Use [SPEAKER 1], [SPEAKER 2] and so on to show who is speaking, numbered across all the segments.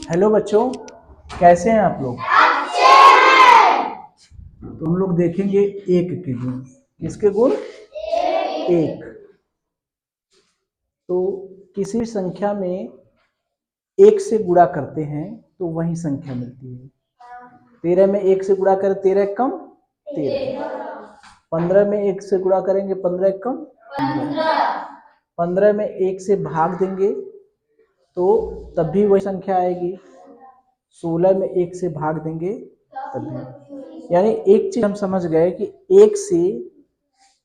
[SPEAKER 1] Hello बच्चों, कैसे हैं आप लोग?
[SPEAKER 2] अच्छे हैं।
[SPEAKER 1] तो हम लोग देखेंगे एक के गुण। किसके गुण? एक। तो किसी संख्या में एक से गुणा करते हैं तो वही संख्या मिलती है। 13 में एक से गुणा करें 13 कम 13। 15 में एक से गुणा करेंगे 15 कम 15। 15 में एक से भाग देंगे तो तब भी वही संख्या आएगी। 16 में एक से भाग देंगे तब भी। यानी एक चीज हम समझ गए कि एक से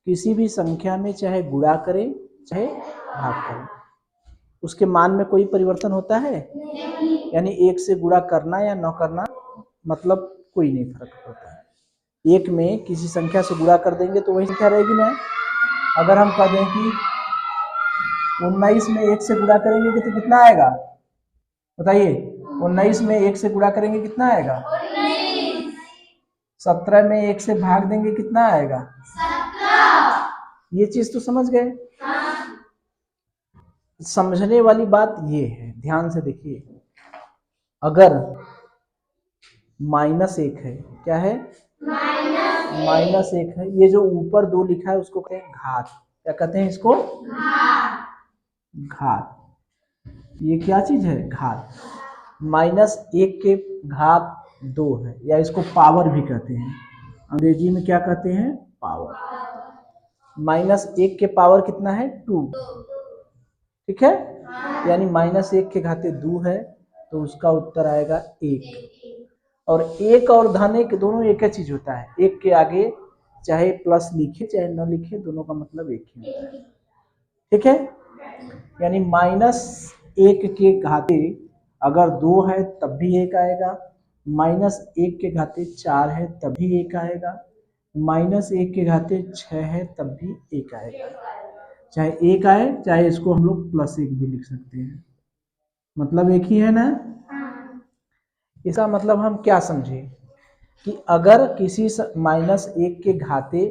[SPEAKER 1] किसी भी संख्या में चाहे गुणा करें चाहे भाग करें, उसके मान में कोई परिवर्तन होता है? यानी एक से गुणा करना या न करना मतलब कोई नहीं फर्क पड़ता है। एक में किसी संख्या से गुणा कर देंगे तो वही संख्या रहेगी ना। अगर हम कह दें कि 19 में एक से गुणा करेंगे तो कितना आएगा? बताइए, 19 में एक से गुणा करेंगे कितना आएगा? 17 में एक से भाग देंगे कितना आएगा? 17। ये चीज तो समझ गए। समझने वाली बात ये है, ध्यान से देखिए। अगर -1 है, क्या है? -1 है। ये जो ऊपर 2 लिखा है उसको कहते हैं घात। क्या कहते हैं इसको? घात। ये क्या चीज है? घात। -1 के घात 2 है, या इसको पावर भी कहते हैं। अंग्रेजी में क्या कहते हैं? पावर। -1 के पावर कितना है? 2। ठीक है। यानी -1 के घाते 2 है तो उसका उत्तर आएगा 1। और एक और धन एक दोनों एक ही चीज होता है। एक के आगे चाहे प्लस लिखे चाहे न लिखे, दोनों का मतलब एक ही होता है। ठीक है। यानी -1 के घाते अगर 2 है तब भी 1 आएगा। -1 के घाते 4 है तब भी 1 आएगा। -1 के घाते 6 है तब भी 1 आएगा। चाहे 1 आए चाहे इसको हम लोग +1 भी लिख सकते हैं, मतलब एक ही है ना। इसका मतलब हम क्या समझे कि अगर किसी -1 के घाते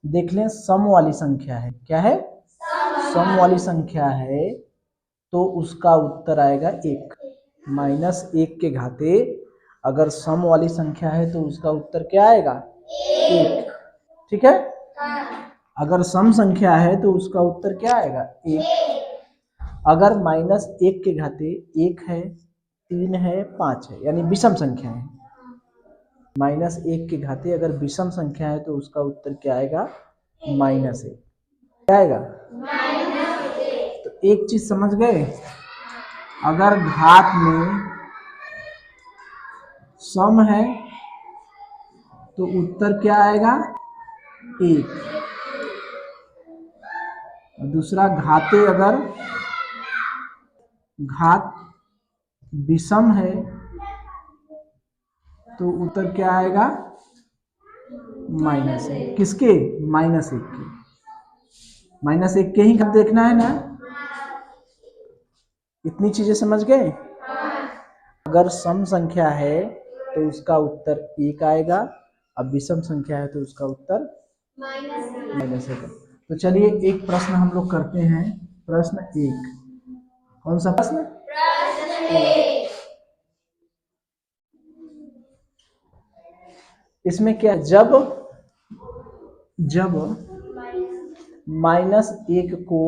[SPEAKER 1] देख लें सम वाली संख्या है। क्या है? सम वाली संख्या है तो उसका उत्तर आएगा 1। -1 के घाते अगर सम वाली संख्या है तो उसका उत्तर क्या आएगा? 1। ठीक है। अगर सम संख्या है तो उसका उत्तर क्या आएगा? 1। अगर -1 के घाते 1 है, 3 है, 5 है, यानी विषम संख्या है। -1 के घाते अगर विषम संख्या है तो उसका उत्तर क्या आएगा? -1। क्या आएगा? तो एक चीज समझ गए, अगर घात में सम है तो उत्तर क्या आएगा? 1। दूसरा, घाते अगर घात विषम है तो उत्तर क्या आएगा? -1। किसके? -1 के। -1 के ही घात देखना है ना। इतनी चीजें समझ गए। अगर सम संख्या है तो उसका उत्तर 1 आएगा, अब विषम संख्या है तो उसका उत्तर -1। तो चलिए एक प्रश्न हम लोग करते हैं। प्रश्न 1। कौन सा प्रश्न? इसमें क्या, जब -1 को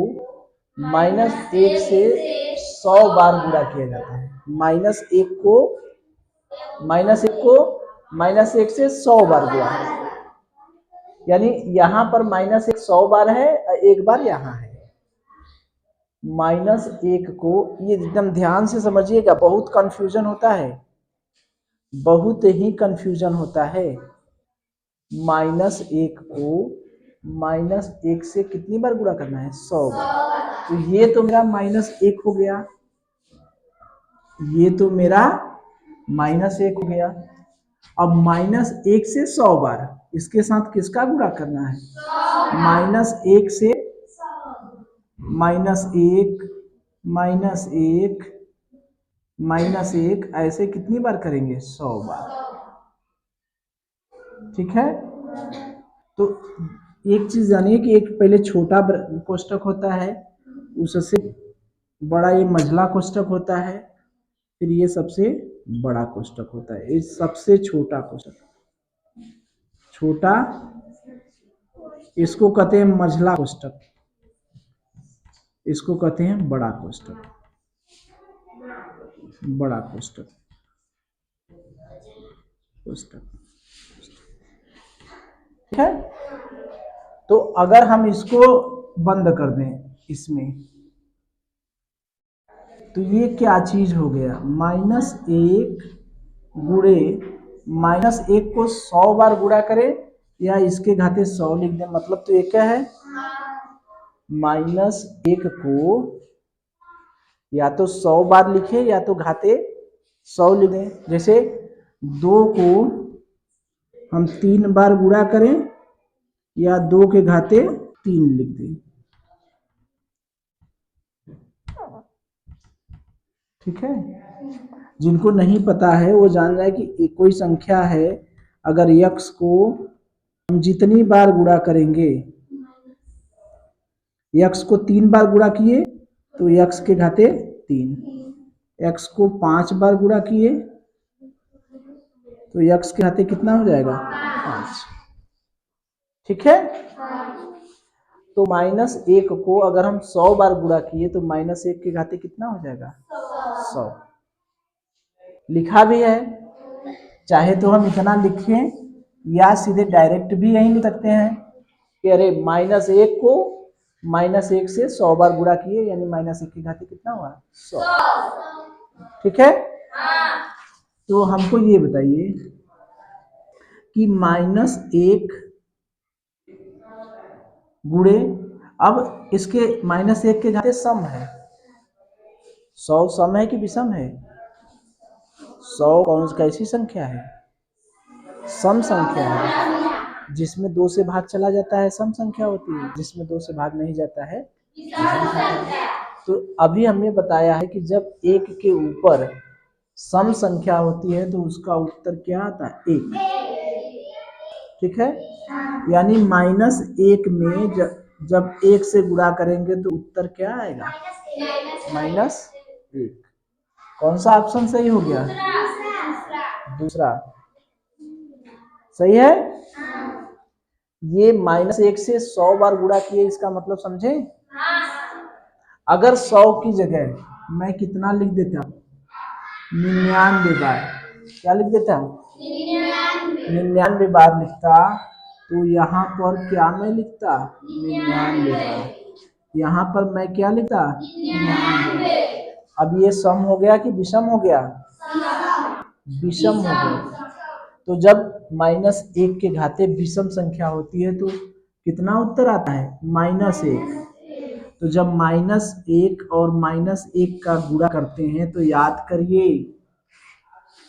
[SPEAKER 1] -1 से 100 बार गुणा किया जाता है। -1 को -1 से 100 बार गुणा, यानी यहाँ पर -1 100 बार है, एक बार यहाँ है। -1 को, ये एकदम ध्यान से समझिएगा, बहुत कंफ्यूजन होता है, बहुत ही कंफ्यूजन होता है। -1 को -1 से कितनी बार गुणा करना है? 100 बार। तो ये तो मेरा -1 हो गया, ये तो मेरा -1 हो गया। अब -1 से 100 बार, इसके साथ किसका गुणा करना है? -1 से -1 -1 ऐसे कितनी बार करेंगे? 100 बार। ठीक है। तो एक चीज जानिए कि एक पहले छोटा कोष्टक होता है, उससे बड़ा ये मझला कोष्टक होता है, फिर ये सबसे बड़ा कोष्टक होता है। ये सबसे छोटा कोष्टक, छोटा, इसको कहते हैं मझला कोष्टक, इसको कहते हैं बड़ा कोष्टक, बड़ा कोष्टक, कोष्टक। ठीक है, तो अगर हम इसको बंद कर दें इसमें, तो ये क्या चीज हो गया, -1 गुणे -1 को 100 बार गुणा करें या इसके घाते 100 लिख दें, मतलब तो ये क्या है, -1 को या तो 100 बार लिखे या तो घाते 100 लिख दें। जैसे 2 को हम 3 बार गुणा करें या 2 के घाते 3 लिख दें। ठीक है, जिनको नहीं पता है वो जान जाए कि कोई संख्या है, अगर यक्स को हम जितनी बार गुणा करेंगे, यक्स को 3 बार गुणा किए तो यक्स के घाते 3, यक्स को 5 बार गुणा किए तो यक्स के घाते कितना हो जाएगा, 5। ठीक है, तो -1 को अगर हम 100 बार गुणा किए तो -1 के घाते कितना हो जाएगा, 100। लिखा भी है, चाहे तो हम इतना लिखें या सीधे डायरेक्ट भी यही लिख सकते हैं कि अरे -1 को -1 से 100 बार गुणा किए यानी -1 के घाते कितना हुआ, 100। ठीक है, तो हमको ये बताइए कि -1 गुणे, अब इसके -1 के घाते सम है, 100 सम है कि विषम है, 100 कैसी संख्या है, सम संख्या है, जिसमें 2 से भाग चला जाता है सम संख्या होती है, जिसमें 2 से भाग नहीं जाता है। तो अभी हमने बताया है कि जब 1 के ऊपर सम संख्या होती है तो उसका उत्तर क्या आता है, 1। ठीक है, यानी -1 में जब 1 से गुणा करेंगे तो उत्तर क्या आएगा, -1। कौन सा ऑप्शन सही हो गया, दूसरा सही है। ये -1 से 100 बार गुणा किए, इसका मतलब समझे। अगर 100 की जगह मैं कितना लिख देता हूँ, 99 बार, क्या लिख देता हूँ, 99 बार लिखता, तो यहाँ पर क्या मैं लिखता, 99 बार, यहाँ पर मैं क्या लिखता, 99। अब ये सम हो गया कि विषम हो गया, विषम हो गया। तो जब -1 के घाते विषम संख्या होती है तो कितना उत्तर आता है, -1। तो जब -1 और -1 का गुणा करते हैं तो याद करिए,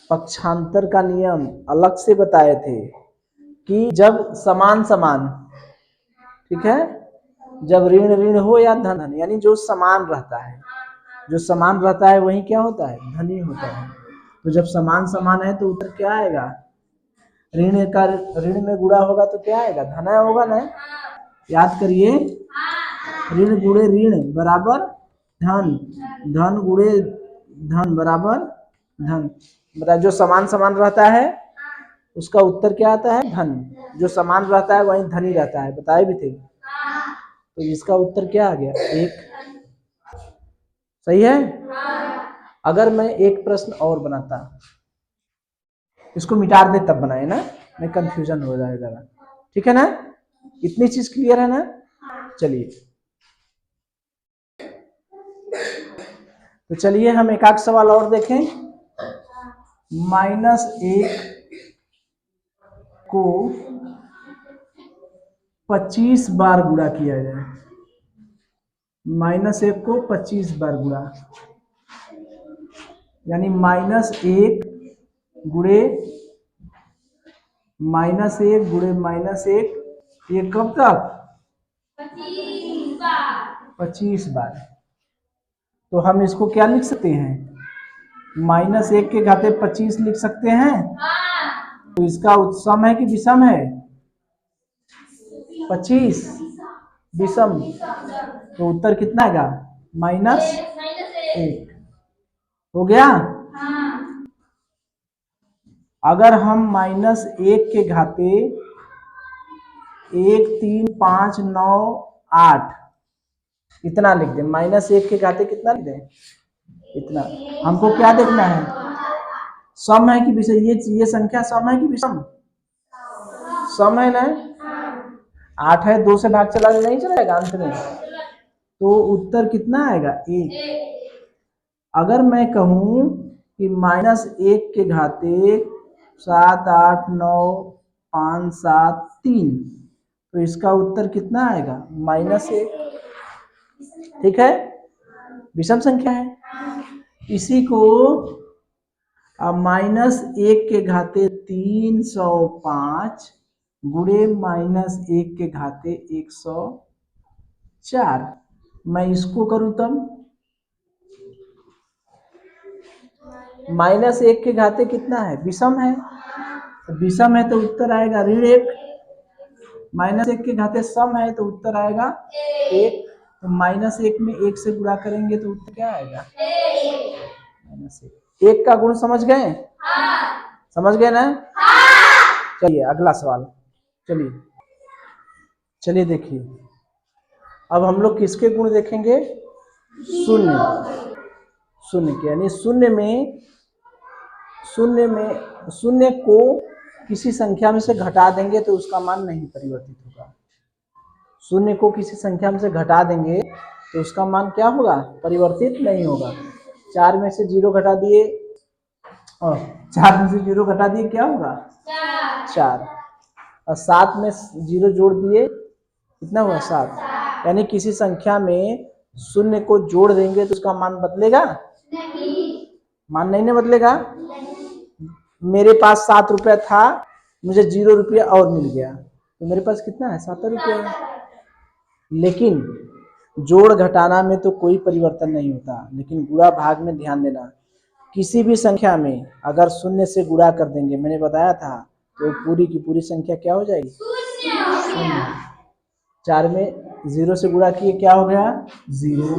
[SPEAKER 1] पक्षांतर का नियम अलग से बताए थे कि जब समान समान, ठीक है, जब ऋण ऋण हो या धन धन, यानी जो समान रहता है, जो समान रहता है वही क्या होता है, धनी होता है। तो जब समान समान है तो उत्तर क्या आएगा, ऋण का ऋण में गुणा होगा तो क्या आएगा, धन होगा ना। याद करिए, ऋण गुणे ऋण बराबर धन, धन गुणे धन बराबर धन। मतलब जो समान समान रहता है उसका उत्तर क्या आता है, धन। जो समान रहता है वही धनी रहता है, बताए भी थे। तो इसका उत्तर क्या आ गया, 1। सही है। अगर मैं एक प्रश्न और बनाता, इसको मिटा दे तब बनाए ना, मैं कंफ्यूजन हो जाएगा। ठीक है ना, इतनी चीज क्लियर है ना। चलिए, तो चलिए हम एक आध सवाल और देखें। -1 को 25 बार गुणा किया जाए, -1 को 25 बार गुणा, यानी -1 गुणे -1 गुणे -1, ये कब तक, 25 बार। तो हम इसको क्या लिख सकते हैं, -1 के घाते 25 लिख सकते हैं। तो इसका सम है कि विषम है, 25 विषम। तो उत्तर कितना आएगा, -1 हो गया। अगर हम -1 के घाते 1, 3, 5, 9, 8 इतना लिख दें, -1 के घाते कितना लिख दें, इतना। हमको क्या देखना है, सम है कि विषम, ये संख्या सम है कि विषम, सम है ना। 8 है, 2 से भाग चला नहीं चलेगा अंत में, तो उत्तर कितना आएगा, 1। अगर मैं कहूं कि -1 के घाते 7, 8, 9, 5, 7, 3, तो इसका उत्तर कितना आएगा, -1। ठीक है, विषम संख्या है। इसी को -1 के घाते 305 गुणे -1 के घाते 104, मैं इसको करूं तब -1 के घाते कितना है, विषम है, तो विषम है तो उत्तर आएगा ऋण 1। -1 के घाते सम है तो उत्तर आएगा 1। तो -1 में 1 से गुणा करेंगे तो उत्तर क्या आएगा, -1। 1 का गुण समझ गए, समझ गए ना। चलिए अगला सवाल, चलिए देखिए, अब हम लोग किसके गुण देखेंगे, शून्य के, यानी शून्य को किसी संख्या में से घटा देंगे तो उसका मान नहीं परिवर्तित होगा। शून्य को किसी संख्या में से घटा देंगे तो उसका मान क्या होगा, परिवर्तित नहीं होगा। 4 में से 0 घटा दिए, और 4 में से 0 घटा दिए क्या होगा, 4, और 7 में 0 जोड़ दिए कितना हुआ, 7। यानी किसी संख्या में शून्य को जोड़ देंगे तो उसका मान बदलेगा नहीं, मान नहीं ना बदलेगा। मेरे पास 7 रुपया था, मुझे 0 रुपया और मिल गया, तो मेरे पास कितना है, 7 रुपया है। लेकिन जोड़ घटाना में तो कोई परिवर्तन नहीं होता, लेकिन गुणा भाग में ध्यान देना। किसी भी संख्या में अगर शून्य से गुणा कर देंगे, मैंने बताया था, तो पूरी की पूरी संख्या क्या हो जाएगी, शून्य। 4 में 0 से गुणा किए क्या हो गया, 0।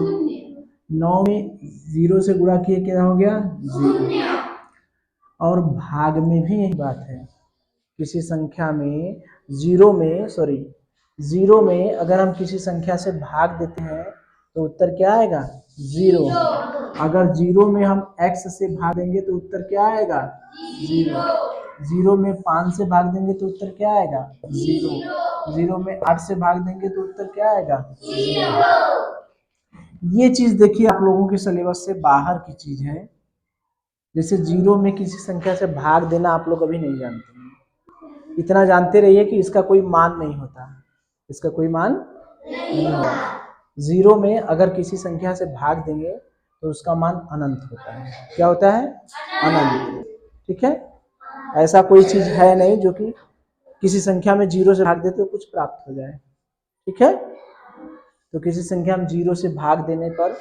[SPEAKER 1] 9 में 0 से गुणा किए क्या हो गया, 0। और भाग में भी यही बात है, किसी संख्या में 0 में अगर हम किसी संख्या से भाग देते हैं तो उत्तर क्या आएगा, 0। अगर 0 में हम x से भाग देंगे तो उत्तर क्या आएगा, 0। 0 में 5 से भाग देंगे तो उत्तर क्या आएगा, 0। 0 में 8 से भाग देंगे तो उत्तर क्या आएगा, 0। ये चीज देखिए आप लोगों के सिलेबस से बाहर की चीज है। जैसे 0 में किसी संख्या से भाग देना आप लोग अभी नहीं जानते हैं, इतना जानते रहिए कि इसका कोई मान नहीं होता, इसका कोई मान नहीं होता। 0 में अगर किसी संख्या से भाग देंगे तो उसका मान अनंत होता है। क्या होता है, अनंत। ठीक है, ऐसा कोई चीज है नहीं जो कि किसी संख्या में 0 से भाग दे तो कुछ प्राप्त हो जाए। ठीक है, तो किसी संख्या में 0 से भाग देने पर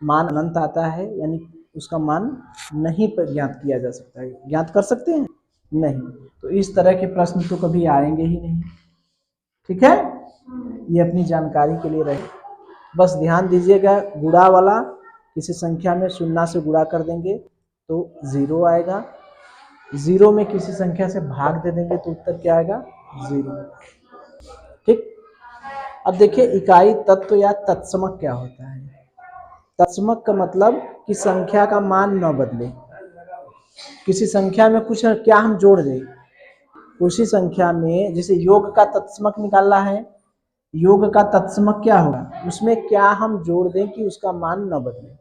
[SPEAKER 1] मान अनंत आता है, यानी उसका मान नहीं ज्ञात किया जा सकता है। ज्ञात कर सकते हैं, नहीं, तो इस तरह के प्रश्न तो कभी आएंगे ही नहीं। ठीक है, ये अपनी जानकारी के लिए रहे, बस ध्यान दीजिएगा। गुणा वाला किसी संख्या में 0 से गुणा कर देंगे तो 0 आएगा, 0 में किसी संख्या से भाग दे देंगे तो उत्तर क्या आएगा, 0। ठीक, अब देखिए इकाई तत्व या तत्समक क्या होता है। तत्समक का मतलब कि संख्या का मान न बदले। किसी संख्या में कुछ क्या हम जोड़ दें, उसी संख्या में, जैसे योग का तत्समक निकालना है, योग का तत्समक क्या होगा, उसमें क्या हम जोड़ दें कि उसका मान न बदले।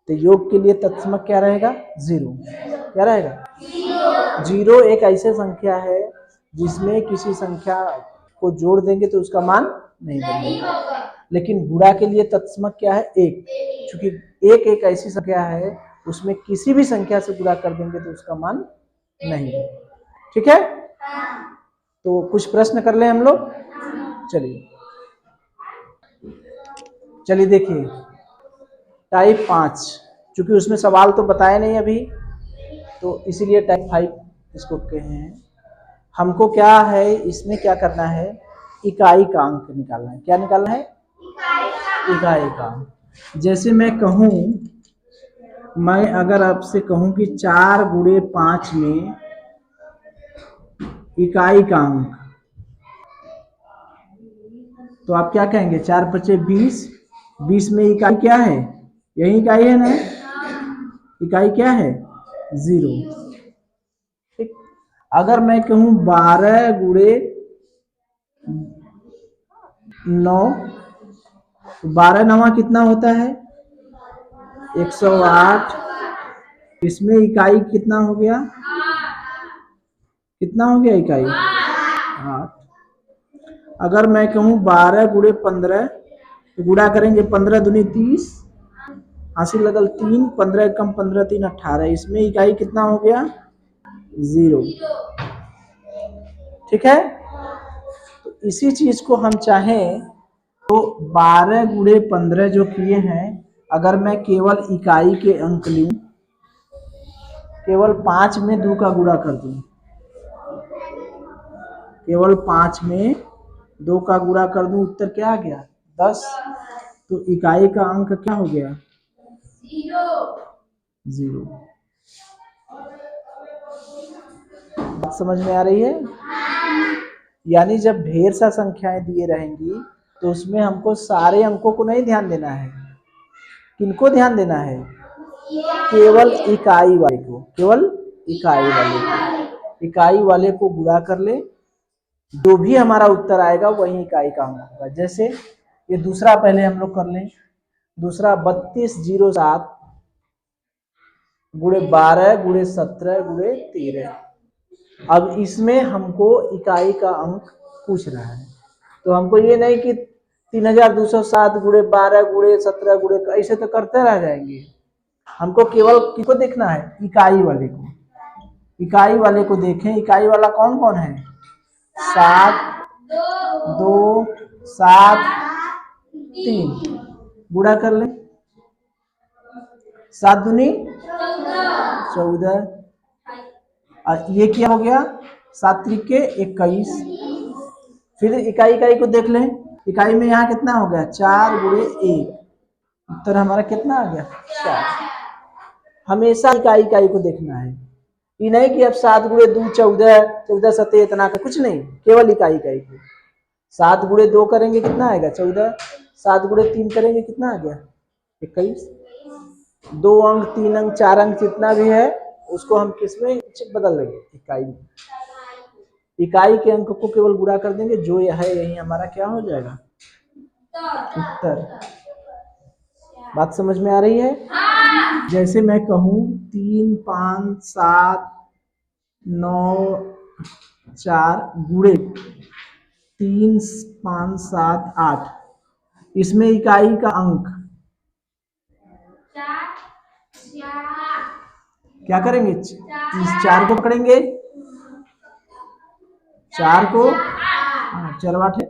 [SPEAKER 1] तो योग के लिए तत्समक क्या रहेगा, 0। क्या रहेगा, 0 एक ऐसी संख्या है जिसमें किसी संख्या को जोड़ देंगे तो उसका मान नहीं बदलेगा। लेकिन गुणा के लिए तत्समक क्या है, 1, क्योंकि 1 एक ऐसी संख्या है उसमें किसी भी संख्या से गुणा कर देंगे तो उसका मान नहीं। ठीक है, तो कुछ प्रश्न कर ले हम लोग। चलिए देखिए, टाइप 5, चूंकि उसमें सवाल तो बताए नहीं अभी, तो इसीलिए टाइप 5 इसको कहे हैं। हमको क्या है, इसमें क्या करना है, इकाई का अंक निकालना है। क्या निकालना है, इकाई का। जैसे मैं कहूँ, मैं अगर आपसे कहूँ कि 4 गुणे 5 में इकाई का अंक, तो आप क्या कहेंगे? 4 पचे 20, 20 में इकाई क्या है? यही इकाई है ना? इकाई क्या है? 0। ठीक। अगर मैं कहूं 12 गुणे 9, तो 12 9 कितना होता है? 108। इसमें इकाई कितना हो गया? कितना हो गया इकाई? 8। अगर मैं कहूं 12 गुणे 15, तो गुणा करेंगे 15 दूनी 30, हासिल लगल 3, 15 कम 15 3 18। इसमें इकाई कितना हो गया? 0। ठीक है। तो इसी चीज को हम चाहें तो 12 गुणे 15 जो किए हैं, अगर मैं केवल इकाई के अंक लूं, केवल 5 में 2 का गुणा कर दूं, केवल 5 में 2 का गुणा कर दूं, उत्तर क्या आ गया? 10। तो इकाई का अंक क्या हो गया? 0। बात समझ में आ रही है? यानी जब ढेर सा संख्याएं दिए रहेंगी तो उसमें हमको सारे अंकों को नहीं ध्यान देना है। किनको ध्यान देना है? केवल इकाई वाले को, केवल इकाई वाले को। इकाई वाले को गुणा कर ले, जो भी हमारा उत्तर आएगा वही इकाई का अंक होगा। जैसे ये दूसरा पहले हम लोग कर लें। दूसरा 3207 गुणे 12 गुणे 17 गुणे 13। अब इसमें हमको इकाई का अंक पूछ रहा है, तो हमको ये नहीं कि 3207 गुणे 12 गुणे 17 गुणे, ऐसे तो करते रह जाएंगे। हमको केवल किसको देखना है? इकाई वाले को। इकाई वाले को देखें। इकाई वाला कौन कौन है? 7 2 7 3। गुणा कर ले। 7 दूनी 14। ये क्या हो गया? 7 त्रिके 21। फिर इकाई को देख लें। इकाई में यहाँ कितना हो गया? 4 गुणे 1। उत्तर हमारा कितना आ गया? 4। हमेशा इकाई को देखना है। ये नहीं कि अब 7 गुणे 2 14, 14 7 इतना का कुछ नहीं, केवल इकाई को। 7 गुणे 2 करेंगे कितना आएगा? 14। 7 गुणे 3 करेंगे कितना आ गया? 21। 2 अंक 3 अंक 4 अंक जितना भी है उसको हम किसमें बदल देंगे? इकाई में। इकाई के अंक को केवल गुणा कर देंगे, जो यह है यही हमारा क्या हो जाएगा? उत्तर। बात समझ में आ रही है? जैसे मैं कहूं 3 5 7 9 4 गुणे 3 5 7 8, इसमें इकाई का अंक क्या करेंगे? इस 4 को पकड़ेंगे, 4 को 4 8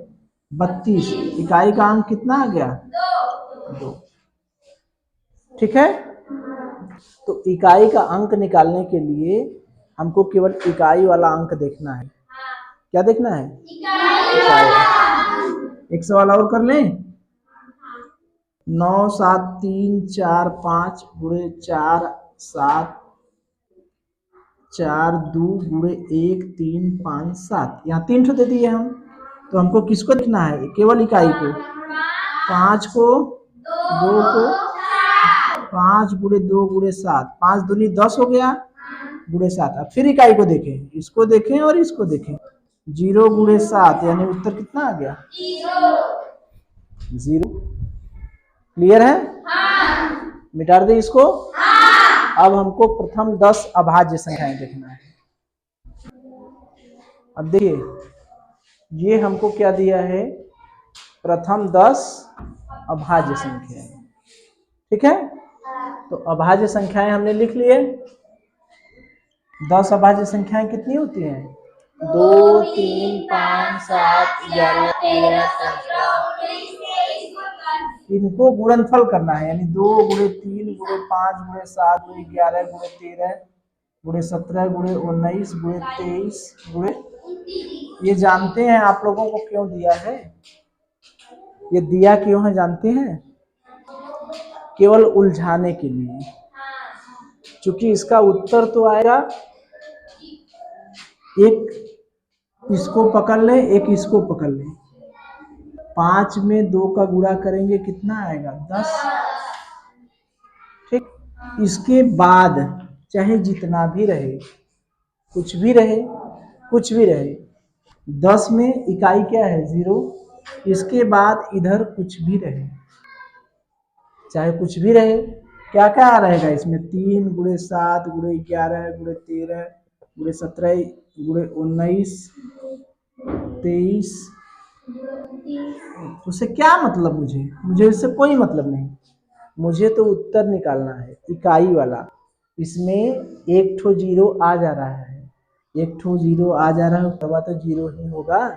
[SPEAKER 1] 32। इकाई का अंक कितना आ गया? 2। ठीक है। तो इकाई का अंक निकालने के लिए हमको केवल इकाई वाला अंक देखना है। क्या देखना है? इकाई। एक सवाल और कर लें। 9 7 3 4 5 गुणे 4 7 4 2 गुणे 1 3 5 7। यहाँ 3 ठो दे दिए हम, तो हमको किसको देखना है? केवल इकाई को। 5 को 2 को 5 गुणे 2 गुणे 7, 5 दूनी 10 हो गया गुणे 7। अब फिर इकाई को देखें, इसको देखें और इसको देखें। 0 गुणे 7 यानी उत्तर कितना आ गया? 0। क्लियर है? मिटा दे इसको। अब हमको प्रथम 10 अभाज्य संख्याएं देखना है। अब देखिए, ये हमको क्या दिया है? प्रथम 10 अभाज्य संख्याएं। ठीक है। तो अभाज्य संख्याएं हमने लिख लिए। 10 अभाज्य संख्याएं कितनी होती हैं? 2 3 5 7 11 13 15। इनको गुणनफल करना है, यानी 2 गुणे 3 गुणे 5 गुणे 7 गुणे 11 गुणे 13 गुणे 17 गुणे 19 गुणे 23 गुणे। ये जानते हैं आप लोगों को क्यों दिया है? ये दिया क्यों है जानते हैं? केवल उलझाने के लिए। क्योंकि इसका उत्तर तो आएगा एक इसको पकड़ ले, एक इसको पकड़ ले। 5 में 2 का गुणा करेंगे कितना आएगा? 10। ठीक, इसके बाद चाहे जितना भी रहे, कुछ भी रहे, कुछ भी रहे, 10 में इकाई क्या है? 0। इसके बाद इधर कुछ भी रहे, चाहे कुछ भी रहे, क्या क्या रहेगा इसमें? 3 गुणे 7 गुणे 11 गुणे 13 गुणे 17 गुणे 19 23। उससे क्या मतलब? मुझे इससे कोई मतलब नहीं। मुझे तो उत्तर निकालना है इकाई वाला। इसमें एक ठो 0 आ जा रहा है, एक ठो 0 आ जा रहा है, तब तो 0 ही होगा।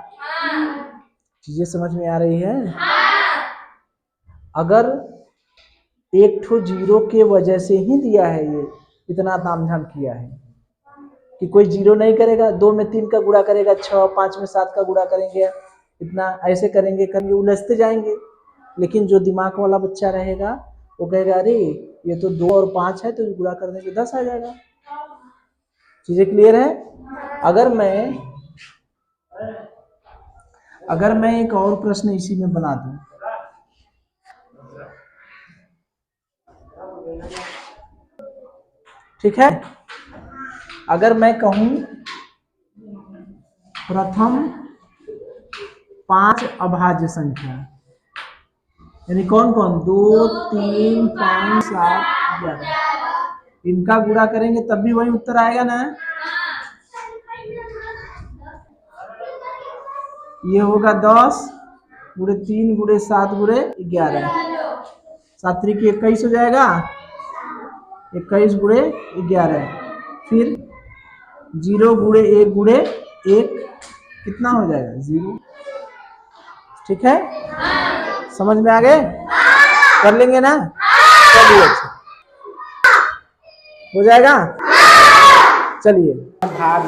[SPEAKER 1] चीजें समझ में आ रही है? अगर एक ठो 0 के वजह से ही दिया है, ये इतना तामझाम किया है कि कोई 0 नहीं करेगा। 2 में 3 का गुणा करेगा 6, 5 में 7 का गुणा करेंगे, इतना ऐसे करेंगे उलझते जाएंगे। लेकिन जो दिमाग वाला बच्चा रहेगा वो कहेगा अरे ये तो 2 और 5 है, तो गुणा कर देंगे 10 आ जाएगा। चीजें क्लियर है? अगर मैं एक और प्रश्न इसी में बना दूं, ठीक है? अगर मैं कहूं प्रथम 5 अभाज्य संख्या, यानी कौन कौन? 2, 3, 5, 7, 11, इनका गुणा करेंगे तब भी वही उत्तर आएगा ना? ये होगा 10 गुणे 3 गुणे 7 गुणे 11, 7 3 की 21 हो जाएगा, 21 गुणे 11। फिर 0 गुणे 1 गुणे 1 कितना हो जाएगा? 0। ठीक है, समझ में आ गए? कर लेंगे ना? चलिए, हो जाएगा। चलिए भाग